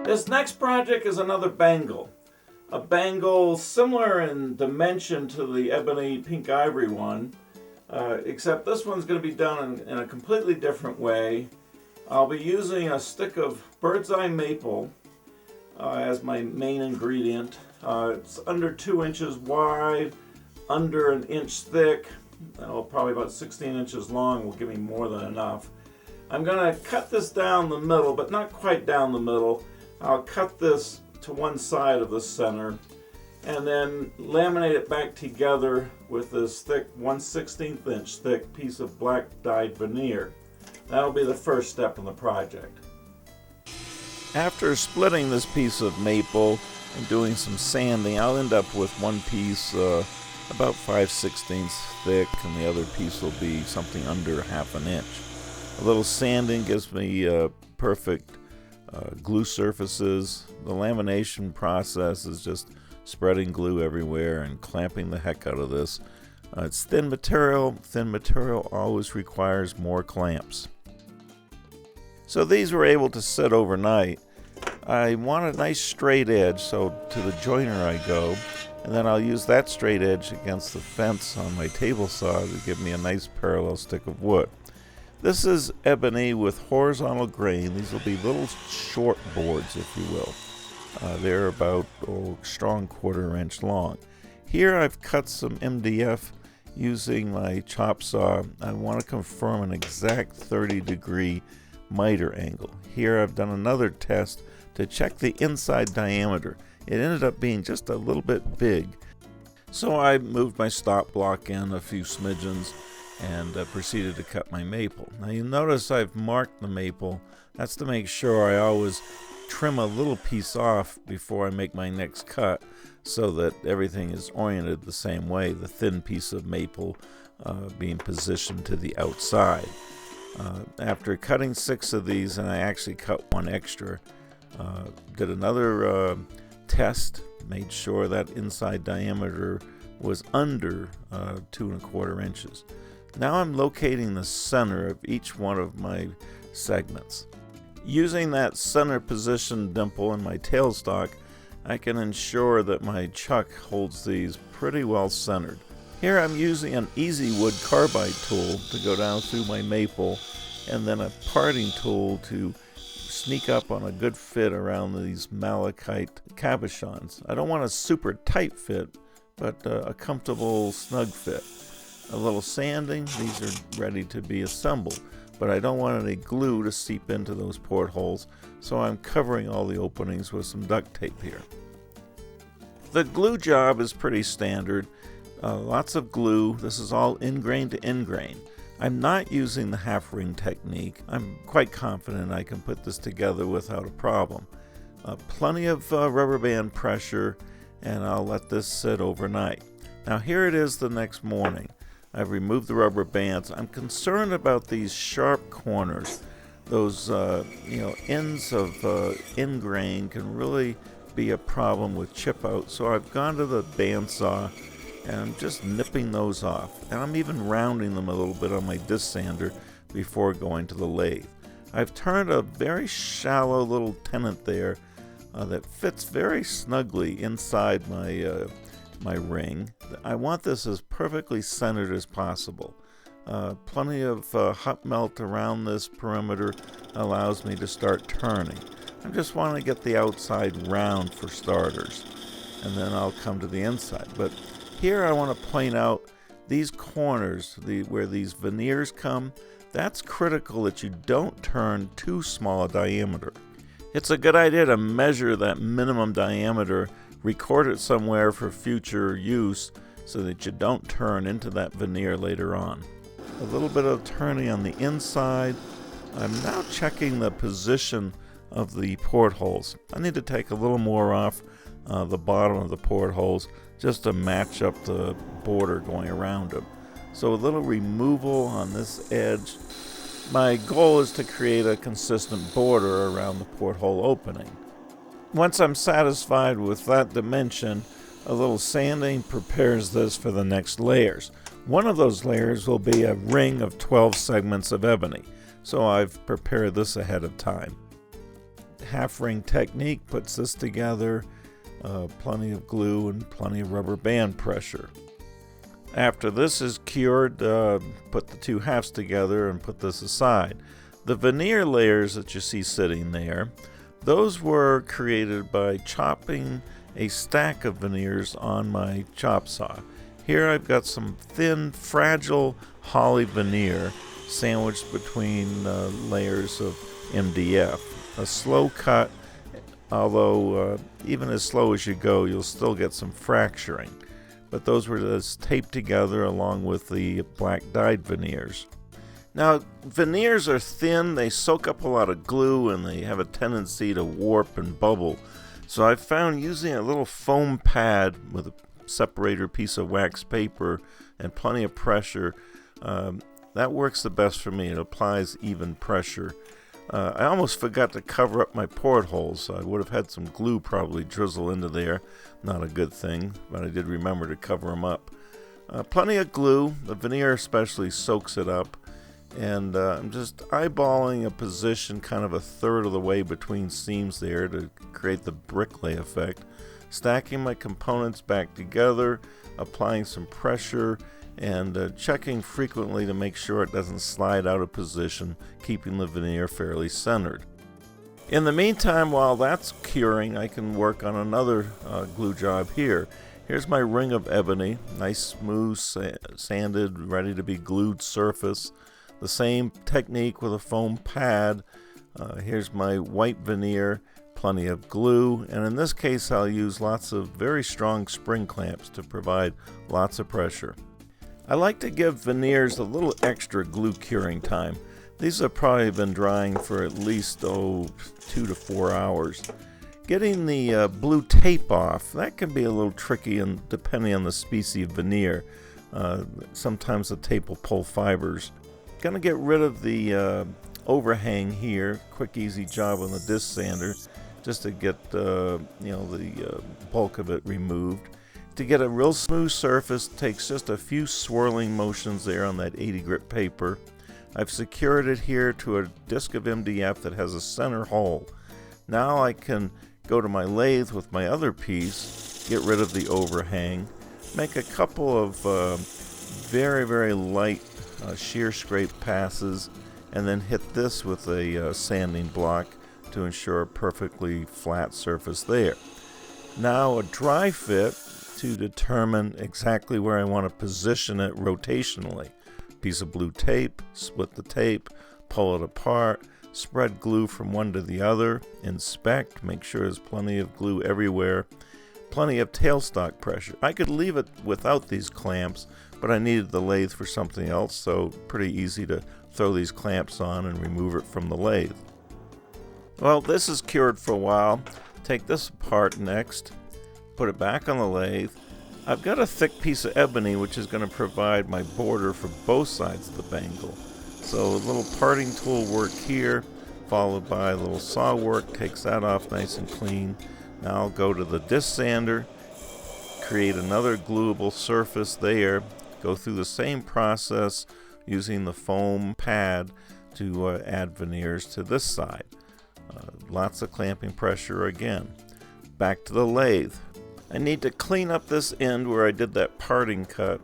This next project is another bangle. A bangle similar in dimension to the ebony pink ivory one, except this one's going to be done in a completely different way. I'll be using a stick of bird's eye maple as my main ingredient. It's under 2 inches wide, under an inch thick, probably about 16 inches long will give me more than enough. I'm going to cut this down the middle, but not quite down the middle. I'll cut this to one side of the center and then laminate it back together with this thick 1/16 inch thick piece of black dyed veneer. That'll be the first step in the project. After splitting this piece of maple and doing some sanding, I'll end up with one piece about 5/16 thick, and the other piece will be something under half an inch. A little sanding gives me perfect glue surfaces. The lamination process is just spreading glue everywhere and clamping the heck out of this. It's thin material. Thin material always requires more clamps. So these were able to sit overnight. I want a nice straight edge, so to the joiner I go, and then I'll use that straight edge against the fence on my table saw to give me a nice parallel stick of wood. This is ebony with horizontal grain. These will be little short boards, if you will. They're about strong 1/4 inch long. Here I've cut some MDF using my chop saw. I want to confirm an exact 30-degree miter angle. Here I've done another test to check the inside diameter. It ended up being just a little bit big. So I moved my stop block in a few smidgens and proceeded to cut my maple. Now you notice I've marked the maple. That's to make sure I always trim a little piece off before I make my next cut so that everything is oriented the same way, the thin piece of maple being positioned to the outside. After cutting 6 of these, and I actually cut 1 extra, did another test, made sure that inside diameter was under 2 1/4 inches. Now I'm locating the center of each one of my segments. Using that center position dimple in my tailstock, I can ensure that my chuck holds these pretty well centered. Here I'm using an easy wood carbide tool to go down through my maple, and then a parting tool to sneak up on a good fit around these malachite cabochons. I don't want a super tight fit, but a comfortable, snug fit. A little sanding, these are ready to be assembled, but I don't want any glue to seep into those portholes, so I'm covering all the openings with some duct tape here. The glue job is pretty standard. Lots of glue. This is all ingrain to ingrain. I'm not using the half ring technique. I'm quite confident I can put this together without a problem. Plenty of rubber band pressure, and I'll let this sit overnight. Now here it is the next morning. I've removed the rubber bands. I'm concerned about these sharp corners. Those ends of ingrain can really be a problem with chip out, so I've gone to the bandsaw and I'm just nipping those off, and I'm even rounding them a little bit on my disc sander before going to the lathe. I've turned a very shallow little tenon there that fits very snugly inside my ring. I want this as perfectly centered as possible. Plenty of hot melt around this perimeter allows me to start turning. I just want to get the outside round for starters, and then I'll come to the inside. But here I want to point out these corners, where these veneers come. That's critical that you don't turn too small a diameter. It's a good idea to measure that minimum diameter, record it somewhere for future use so that you don't turn into that veneer later on. A little bit of turning on the inside. I'm now checking the position of the portholes. I need to take a little more off the bottom of the portholes just to match up the border going around them. So a little removal on this edge. My goal is to create a consistent border around the porthole opening. Once I'm satisfied with that dimension, a little sanding prepares this for the next layers. One of those layers will be a ring of 12 segments of ebony, so I've prepared this ahead of time. half ring technique puts this together. Plenty of glue and plenty of rubber band pressure. After this is cured, put the two halves together and put this aside. The veneer layers that you see sitting there, those were created by chopping a stack of veneers on my chop saw. Here I've got some thin, fragile holly veneer sandwiched between layers of MDF. A slow cut, although even as slow as you go, you'll still get some fracturing. But those were just taped together along with the black dyed veneers. Now, veneers are thin, they soak up a lot of glue, and they have a tendency to warp and bubble. So I found using a little foam pad with a separator piece of wax paper and plenty of pressure, that works the best for me. It applies even pressure. I almost forgot to cover up my portholes. I would have had some glue probably drizzle into there. Not a good thing, but I did remember to cover them up. Plenty of glue. The veneer especially soaks it up. And I'm just eyeballing a position kind of a third of the way between seams there to create the bricklay effect. Stacking my components back together, applying some pressure, and checking frequently to make sure it doesn't slide out of position, keeping the veneer fairly centered. In the meantime, while that's curing, I can work on another glue job here. Here's my ring of ebony, nice smooth sanded, ready to be glued surface. The same technique with a foam pad. Here's my white veneer, plenty of glue, and in this case I'll use lots of very strong spring clamps to provide lots of pressure. I like to give veneers a little extra glue curing time. These have probably been drying for at least 2 to 4 hours. Getting the blue tape off, that can be a little tricky and depending on the species of veneer. Sometimes the tape will pull fibers. Gonna get rid of the overhang here. Quick, easy job on the disc sander, just to get the bulk of it removed. To get a real smooth surface, takes just a few swirling motions there on that 80 grit paper. I've secured it here to a disc of MDF that has a center hole. Now I can go to my lathe with my other piece, get rid of the overhang, make a couple of very, very light shear scrape passes, and then hit this with a sanding block to ensure a perfectly flat surface there. Now a dry fit to determine exactly where I want to position it rotationally. Piece of blue tape, split the tape, pull it apart, spread glue from one to the other, inspect, make sure there's plenty of glue everywhere, plenty of tailstock pressure. I could leave it without these clamps, but I needed the lathe for something else, so pretty easy to throw these clamps on and remove it from the lathe. Well, this is cured for a while. Take this apart next, put it back on the lathe. I've got a thick piece of ebony which is going to provide my border for both sides of the bangle. So a little parting tool work here, followed by a little saw work, takes that off nice and clean. Now I'll go to the disc sander, create another gluable surface there, go through the same process using the foam pad to add veneers to this side. Lots of clamping pressure again. Back to the lathe. I need to clean up this end where I did that parting cut,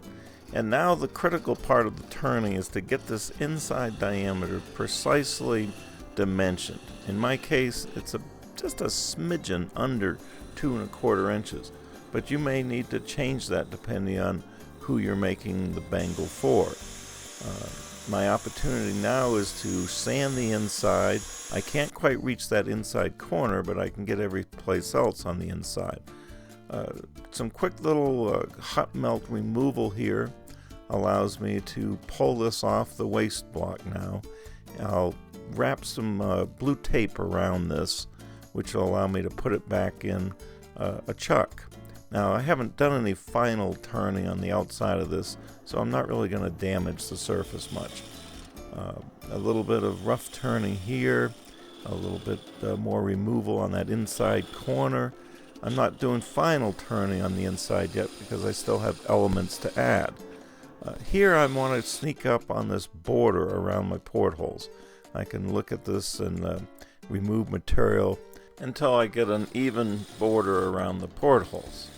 and now the critical part of the turning is to get this inside diameter precisely dimensioned. In my case, it's just a smidgen under 2 1/4 inches, but you may need to change that depending on who you're making the bangle for. My opportunity now is to sand the inside. I can't quite reach that inside corner, but I can get every place else on the inside. Some quick little hot melt removal here allows me to pull this off the waste block now. I'll wrap some blue tape around this, which will allow me to put it back in a chuck. Now, I haven't done any final turning on the outside of this, so I'm not really going to damage the surface much. A little bit of rough turning here, a little bit more removal on that inside corner. I'm not doing final turning on the inside yet because I still have elements to add. Here I want to sneak up on this border around my portholes. I can look at this and remove material. until I get an even border around the portholes.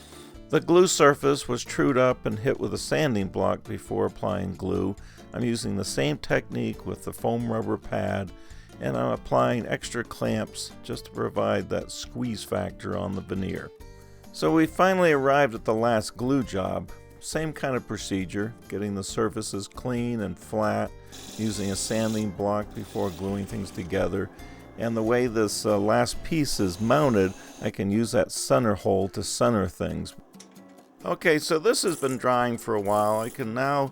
The glue surface was trued up and hit with a sanding block before applying glue. I'm using the same technique with the foam rubber pad, and I'm applying extra clamps just to provide that squeeze factor on the veneer. So we finally arrived at the last glue job. Same kind of procedure, getting the surfaces clean and flat, using a sanding block before gluing things together. And the way this last piece is mounted, I can use that center hole to center things. Okay, so this has been drying for a while. I can now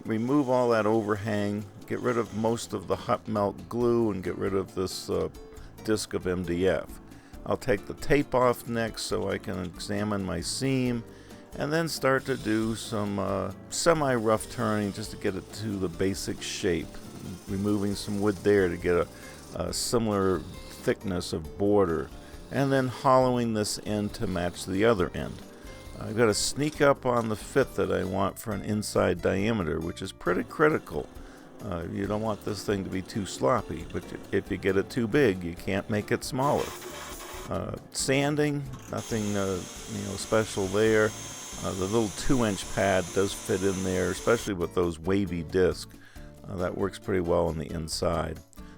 remove all that overhang, get rid of most of the hot melt glue, and get rid of this disc of MDF. I'll take the tape off next so I can examine my seam, and then start to do some semi-rough turning just to get it to the basic shape. Removing some wood there to get a similar thickness of border, and then hollowing this end to match the other end. I've got to sneak up on the fit that I want for an inside diameter, which is pretty critical. You don't want this thing to be too sloppy, but if you get it too big, you can't make it smaller. Sanding, nothing special there. The little 2-inch pad does fit in there, especially with those wavy discs. That works pretty well on the inside.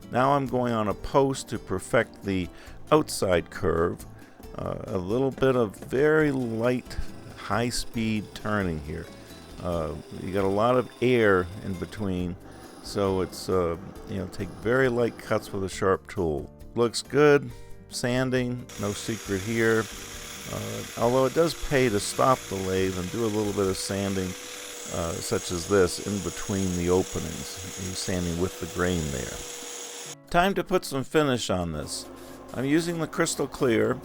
Now I'm going on a post to perfect the outside curve. A little bit of very light, high-speed turning here. You got a lot of air in between, so it's take very light cuts with a sharp tool. Looks good. Sanding, no secret here. Although it does pay to stop the lathe and do a little bit of sanding, such as this, in between the openings. You're sanding with the grain there. Time to put some finish on this. I'm using the crystal clear.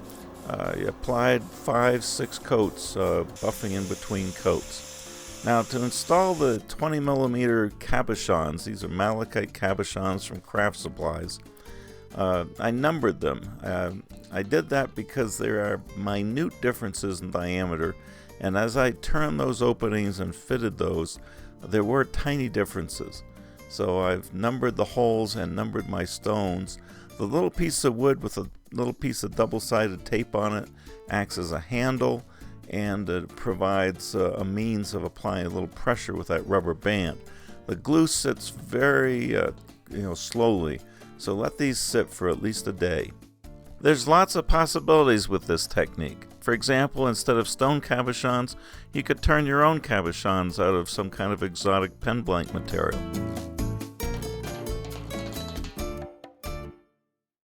I applied 5-6 coats, buffing in between coats. Now to install the 20mm cabochons, these are malachite cabochons from Craft Supplies, I numbered them. I did that because there are minute differences in diameter, and as I turned those openings and fitted those, there were tiny differences. So I've numbered the holes and numbered my stones. The little piece of wood with a little piece of double-sided tape on it acts as a handle, and it provides a means of applying a little pressure with that rubber band. The glue sits very slowly, so let these sit for at least a day. There's lots of possibilities with this technique. For example, instead of stone cabochons, you could turn your own cabochons out of some kind of exotic pen blank material.